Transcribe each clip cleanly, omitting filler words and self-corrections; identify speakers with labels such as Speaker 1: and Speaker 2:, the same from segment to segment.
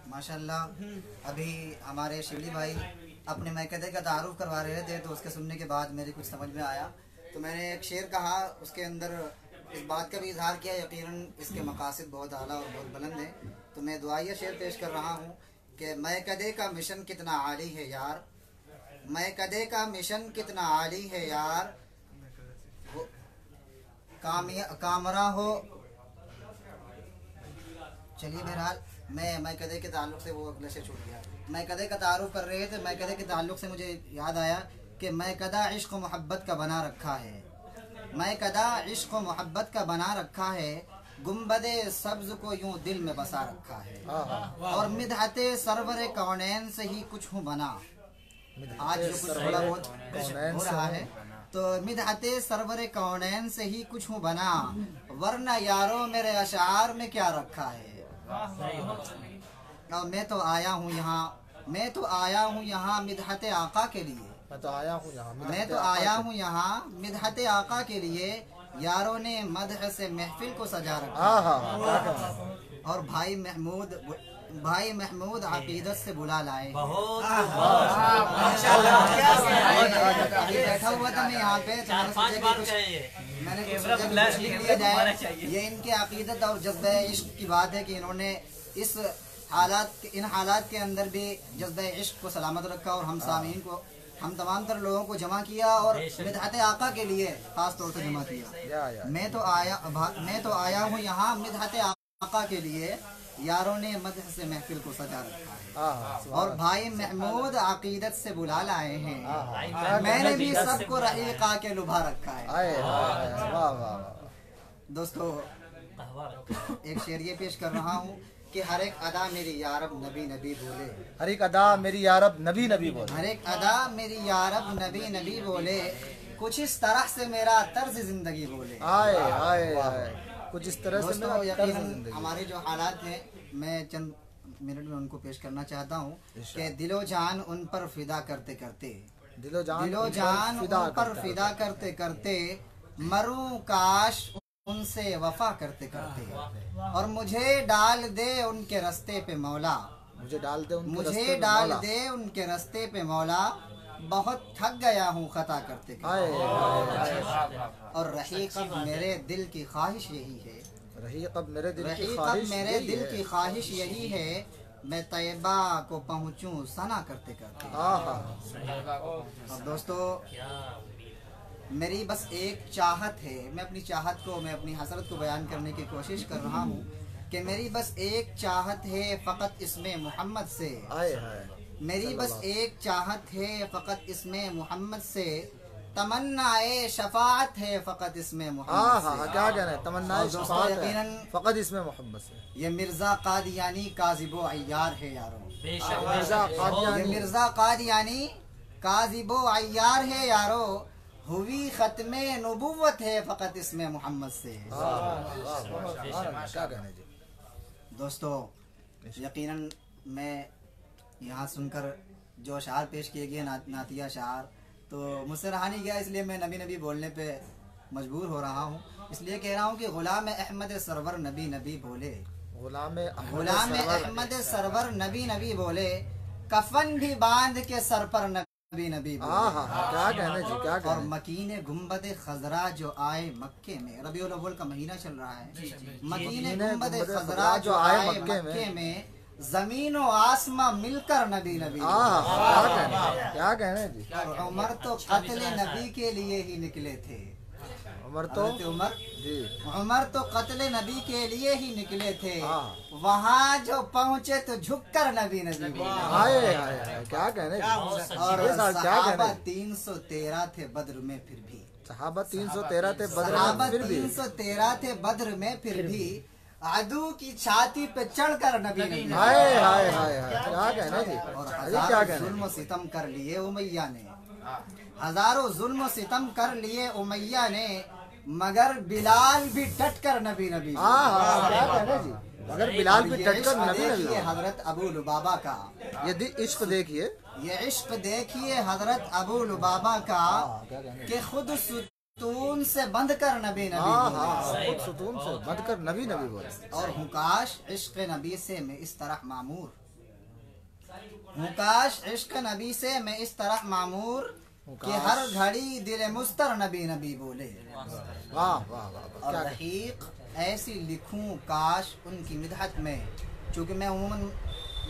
Speaker 1: माशाल्लाह। अभी हमारे शिवली भाई अपने मैकदे का तारुफ करवा रहे थे, तो उसके सुनने के बाद मेरे कुछ समझ में आया, तो मैंने एक शेर कहा, उसके अंदर इस बात का भी इजहार किया यकीनन इसके मकासद बहुत आला और बहुत बुलंद हैं। तो मैं दुआया शेर पेश कर रहा हूँ कि मैकदे का मिशन कितना आली है यार, मैकदे का मिशन कितना आली है यार, कामरा हो। चलिए बहरहाल मैं कदे के ताल्लुक से वो अगले से छूट गया। मैं कदे का तारुफ कर रहे थे, मैं कदे के ताल्लुक से मुझे याद आया कि मैं कदा इश्क मोहब्बत का बना रखा है, मैं कदा इश्क मोहब्बत का बना रखा है, गुम्बदे सब्ज को यूं दिल में बसा रखा है, और मिदहते सरवर कौनैन से ही कुछ हूँ बना। आज जो कुछ थोड़ा बहुत हो रहा है, तो मिदहते सरवर कौनैन से ही कुछ हूँ बना, वरना यारो मेरे अशार में क्या रखा है। और मैं तो आया हूँ यहाँ मिदहते आका के लिए, मैं तो आया हूँ यहाँ मिदहते आका के लिए, यारों ने मदह से महफिल को सजा रखा। और भाई महमूद अकीदत से बुला लाए। बैठा हुआ था मैं यहाँ पे, मैंने कुछ लिया जाए। ये इनके अकीदत और जज्बे इश्क की बात है कि इन्होंने इन हालात के अंदर भी जज्बे इश्क को सलामत रखा, और हम सामीन को, हम तमाम तर लोगों को जमा किया और मिदहते आका के लिए खास तौर से जमा किया। मैं तो आया हूँ यहाँ मिदहते आका के लिए, यारों ने मदह से महफिल को सजा रखा है, और भाई महमूद अकीदत से बुला लाए हैं, मैंने भी सबको रहीका के लुभा रखा है। दोस्तों एक शेर ये पेश कर रहा हूँ कि हर एक अदा मेरी यारब नबी नबी बोले,
Speaker 2: हर एक अदा मेरी यारब नबी नबी बोले,
Speaker 1: हर एक अदा मेरी यारब नबी नबी बोले, कुछ इस तरह से मेरा तर्ज जिंदगी बोले।
Speaker 2: आए आए आए कुछ इस तरह से
Speaker 1: यकीनन हमारे जो हालात हैं, मैं चंद मिनट में उनको पेश करना चाहता हूँ कि दिलो जान उन पर फिदा करते करते, दिलो जान उन पर फिदा करते करते, मरूं काश उनसे वफा करते करते, और मुझे डाल दे उनके रास्ते पे मौला,
Speaker 2: मुझे डाल दे
Speaker 1: उनके रास्ते पे मौला, बहुत थक गया हूँ खता करते करते। और रही कब मेरे दिल की ख्वाहिश यही है,
Speaker 2: रही कब मेरे
Speaker 1: दिल की ख्वाहिश यही है, मैं तैयबा को पहुँचूं सना करते करते। और दोस्तों मेरी बस एक चाहत है, मैं अपनी चाहत को, मैं अपनी हसरत को बयान करने की कोशिश कर रहा हूँ कि मेरी बस एक चाहत है फ़कत इसमें मोहम्मद से, मेरी बस एक चाहत है फ़कत इसमें मोहम्मद से, तमन्नाए शफाअत है फ़कत इसमें मोहम्मद से।
Speaker 2: क्या कहना है, तमन्नाए शफाअत है फ़कत इसमें मोहम्मद से।
Speaker 1: ये मिर्ज़ा कादियानी काज़िबो अय्यार है यारों,
Speaker 2: ये
Speaker 1: मिर्ज़ा कादियानी काज़िबो अय्यार है यारों, हुई खत्मे नबुव्वत है फ़कत इसमें मोहम्मद से।
Speaker 2: क्या कहना जी
Speaker 1: दोस्तों, यकीनन मैं यहाँ सुनकर जो अशार पेश किए गए नातिया अशार, तो मुझसे रहा नहीं गया, इसलिए मैं नबी नबी बोलने पे मजबूर हो रहा हूँ। इसलिए कह रहा हूँ कि गुलाम अहमद सरवर नबी नबी बोले,
Speaker 2: गुलाम
Speaker 1: अहमद सरवर नबी नबी बोले, कफन भी बांध के सर पर नबी नबी बोले।
Speaker 2: क्या कहना जी, क्या कहना।
Speaker 1: और मकीने गुम्बद खजरा जो आए मक्के में, रबीउल अव्वल का महीना चल रहा है, मकीने गुम्बद खजरा जो आए मक्के में, जमीन और आसमां मिलकर नबी नबी।
Speaker 2: क्या कहने जी।
Speaker 1: उमर तो कत्ले नबी के लिए ही निकले थे, उमर तो कत्ले नबी के लिए ही निकले थे, वहाँ जो पहुँचे तो झुककर नबी नबी।
Speaker 2: क्या कहने।
Speaker 1: और सहाबा 313 थे बद्र में फिर भी,
Speaker 2: सहाबा 313 थे बद्र में फिर भी,
Speaker 1: आदू की छाती पे चढ़कर नबी नबी।
Speaker 2: क्या कहना जी।
Speaker 1: और हजारों जुल्म सितम कर लिए उमैया ने, हजारों जुल्म सितम कर लिए उमैया ने, मगर बिलाल भी डट कर नबी नबी।
Speaker 2: क्या कहना जी, मगर बिलाल भी डट कर नबी नबी।
Speaker 1: हजरत अबू लुबाबा का
Speaker 2: यदि इश्क देखिए,
Speaker 1: ये इश्क देखिए हजरत अबू लुबाबा का, कि खुद सुतून से बंद कर नबी नबी
Speaker 2: हाँ
Speaker 1: बोले।
Speaker 2: हाँ, खुद सुतून से बंद कर नबी नबी बोले।
Speaker 1: और हुकाश इश्क नबी से मैं इस तरह मामूर, हुकाश इश्क नबी से मैं इस तरह मामूर कि हर घड़ी दिल मुस्तर नबी नबी बोले।
Speaker 2: वाह वाह वाह।
Speaker 1: और रहीक ऐसी लिखूं काश उनकी मिदहत में, चूँकि मैं उम्मन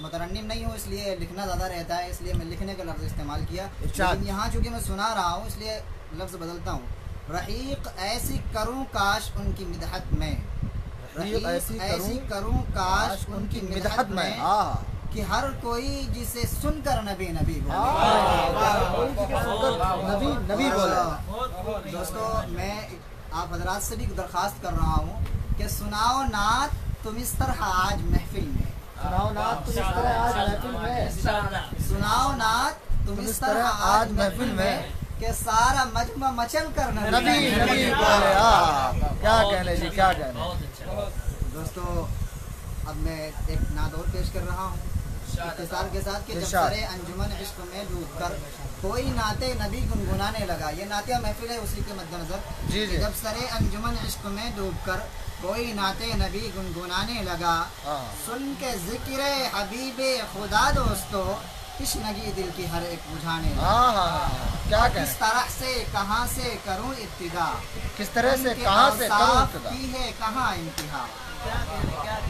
Speaker 1: मुतरन्निम नहीं हूँ इसलिए लिखना ज़्यादा रहता है, इसलिए मैं लिखने का लफ्ज़ इस्तेमाल किया, लेकिन यहाँ चूँकि मैं सुना रहा हूँ इसलिए लफ्ज़ बदलता हूँ। रहीक ऐसी करूँ काश उनकी मिदहत में, रहीक ऐसी करूँ काश उनकी मिदहत में कि हर कोई जिसे सुनकर नबी नबी बोले।
Speaker 2: नबी नबी बोले।
Speaker 1: दोस्तों मैं आप हजरात से भी दरख्वास्त कर रहा हूँ कि सुनाओ नात तुम इस तरह आज महफिल में,
Speaker 2: सुनाओ नात तुम इस तरह आज महफिल में,
Speaker 1: सुनाओ नात तुम इस तरह आज महफिल में कि सारा मजमा मचल कर
Speaker 2: नबी नबी बोले। क्या कहने जी, क्या कहने।
Speaker 1: दोस्तों अब मैं एक नात और पेश कर रहा हूँ इत्तिसाल के साथ कि जब सरे अंजुमन इश्क में डूबकर कोई नाते नबी गुनगुनाने लगा। ये नातिया महफिल है उसी के मद्देनजर।
Speaker 2: जी जी।
Speaker 1: जब सरे अंजुमन इश्क में डूबकर कोई नाते नबी गुनगुनाने लगा, सुन के जिक्र हबीबे खुदा दोस्तों तशनगी दिल की हर एक बुझाने लगा।
Speaker 2: क्या
Speaker 1: किस तरह से कहाँ से करूँ इब्तिदा,
Speaker 2: किस तरह से कहाँ से करूँ इब्तिदा,
Speaker 1: की है कहाँ इंतहा,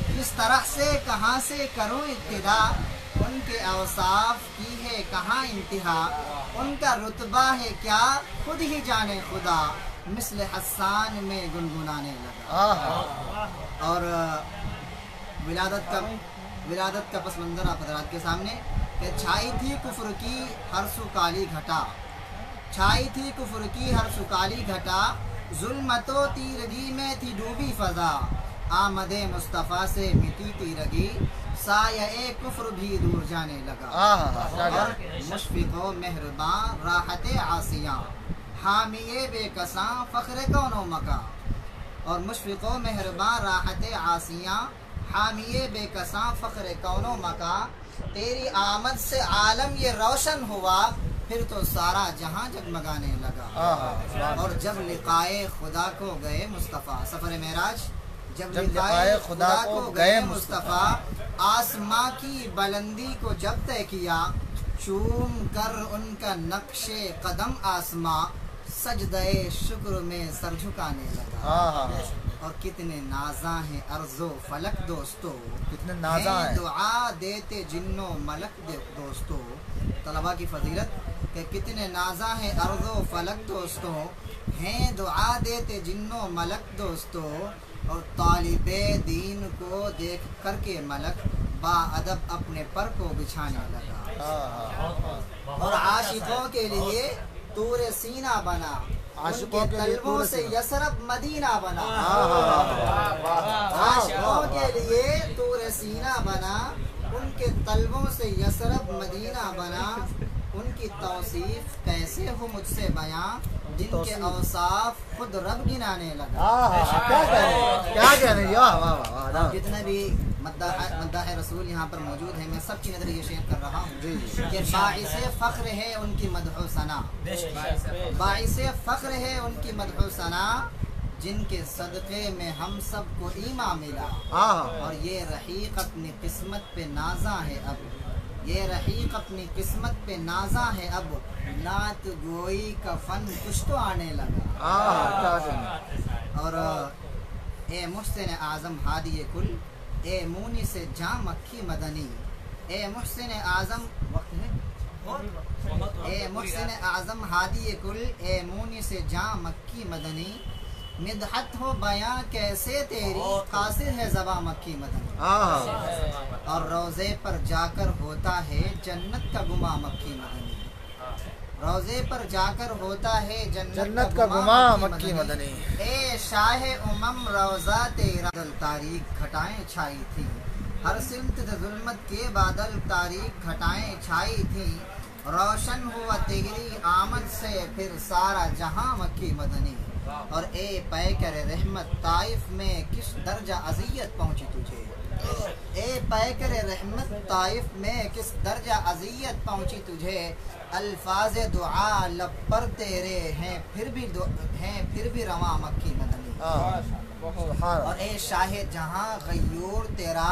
Speaker 1: किस तरह से कहाँ से करूँ इब्तिदा, उनके अवसाफ की है कहाँ इंतहा, उनका रुतबा है क्या खुद ही जाने खुदा, मिस्ल हसान में गुनगुनाने लगा। और विलादत का पस मंजर आप हज़रात के सामने कि छाई थी कुफ्र की हर सु काली घटा, छाई थी कुफ्र की हर सु काली घटा, जुल्मतो तीरगी में थी डूबी फजा, आमदे मुस्तफ़ा से मिटी तीरगी, साये कुफ्र भी दूर जाने लगा। और मुशफ़िक़ो मेहरबान राहते आसियाँ, हामिये बेकसां फ़ख्र कौनो मका, और मुशफ़िक़ो मेहरबान राहते आसियाँ, हामिये बेकसां फ़ख्र कौनो मका, तेरी आमद से आलम ये रोशन हुआ, फिर तो सारा जहां जगमगाने लगा। और जब लिक़ाए खुदा को गए मुस्तफ़ा, सफ़र मेराज, जब लिक़ाए खुदा को गए मुस्तफ़ा, आसमां की बुलंदी को जब तय किया, चूम कर उनका नक्शे कदम आसमां, सजदे शुक्र में सर झुकाने लगा। और कितने नाजा हैं अर्ज़ो फलक दोस्तों,
Speaker 2: कितने नाजा हैं
Speaker 1: दुआ देते जिन्नो मलक दोस्तों। तलबा की फजीलत कि कितने नाजा हैं अर्ज़ो फलक दोस्तों, हैं दुआ देते जिन्नो मलक दोस्तों, और तालिबे दीन को देख करके मलक बाअदब अपने पर को बिछाने लगा। और आशिकों के लिए तूरे सीना बना, उनके तलबों से यसरब मदीना बना। आशिकों के लिए तूरे सीना बना, उनके तलबों से यसरब मदीना बना, उनकी तौसीफ कैसे हो मुझसे बयां, जिनके औसाफ खुद रब गिनाने लगा।
Speaker 2: क्या कह रहे हैं।
Speaker 1: जितने भी मद्दाह रसूल यहाँ पर मौजूद हैं, मैं सबकी नजर ये शेयर कर रहा हूँ कि बाइसे फ़ख्र है उनकी मदह सना, बाइसे फ़ख्र है उनकी मदह सना, जिनके सदक़े में हम सबको ईमा मिला। और ये रहीक अपनी किस्मत पे नाजा है अब, ये रहीक अपनी किस्मत पे नाजा है अब, नात गोई का फन कुछ तो आने लगा। और ए मुहसिन आज़म हादी कुल, ए मूनी से जा मक्खी मदनी, ए मुहसिन आज़म वक्त है, ए मुहसिन आज़म हादी कुल, ए मूनी से जा मक्खी मदनी, मिदहत हो बयां कैसे तेरी, कासिर है ज़बा मक्खी मदनी। और रोज़े पर जाकर होता है जन्नत का गुमा मक्खी मदनी, रोज़े पर जाकर होता है जन्नत का गुमा मक्की मदनी। ए शाह उमम रोज़ा तेरा बादल तारीख घटाएं छाई थी, हर सिमत जुल्मत के बादल तारीख घटाएं छाई थी, रोशन हुआ तेरी आमद से फिर सारा जहां मक्की मदनी। और ए पैकर रहमत ताइफ में किस दर्जा अज़ियत पहुंची तुझे, ए पैकर रहमत ताइफ में किस दर्जा अजियत पहुंची तुझे, अल्फाज दुआ लब पर तेरे हैं फिर भी रवा मक्की मदनी। और ए शाह जहां गयूर तेरा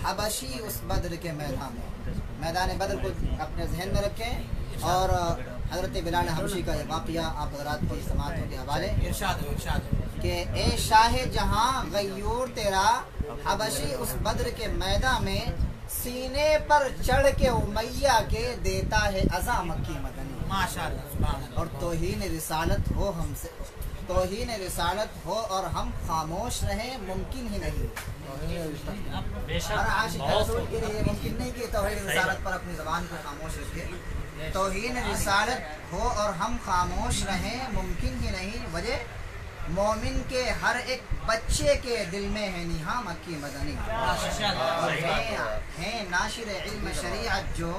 Speaker 1: हबशी उस बद्र के मैदान बद्र को अपने जहन में रखें। और हजरत बिलाल हबशी का वाक़या आप हज़रात की समाअतों के हवाले इरशाद कि ए शाह जहां गयूर तेरा हबशी उस बद्र के मैदान में सीने पर चढ़ के उमैया के देता है अज़ा मक्की मदनी। माशाअल्लाह। और तौहीन रिसालत हो हमसे, तौहीन रिसालत हो और हम खामोश रहें मुमकिन ही नहीं। के लिए मुमकिन नहीं कि तौहीन रिसालत पर अपनी ज़बान को खामोश रखे। तौहीन रिसालत हो और हम खामोश रहें मुमकिन ही नहीं। वजह मोमिन के हर एक बच्चे के दिल में है निहा मक्की मदनी। और हैं नाशिर इल्म शरीअत जो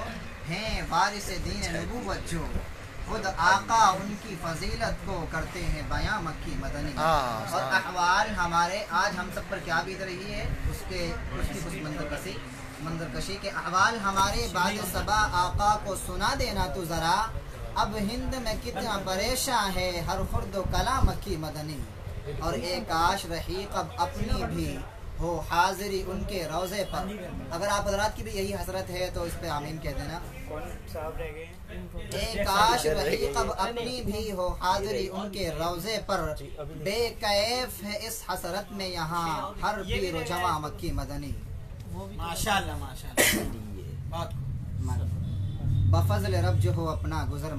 Speaker 1: हैं वारिस दीन नबूवत जो, खुद आका उनकी फजीलत को करते हैं बयां मक्की मदनी। और अहवाल हमारे आज हम सब पर क्या बीत रही है उसकी कुछ मंजरकशी के अहवाल हमारे बाद सबा आका को सुना देना तो ज़रा, अब हिंद में कितना परेशान है हर खुर्द कला मक्की मदनी। और एक काश रही कब अपनी भी हो हाजिरी उनके रोज़े पर। अगर आप हज़रात की भी यही हसरत है तो इस पे आमीन कह देना। एक काश रही कब अपनी भी हो हाजिरी उनके रोज़े पर, बेकैफ है इस हसरत में यहाँ हर पीर जमा मक्की मदनी। माशाअल्लाह माशाअल्लाह। बफज़ल रब जो हो अपना गुज़र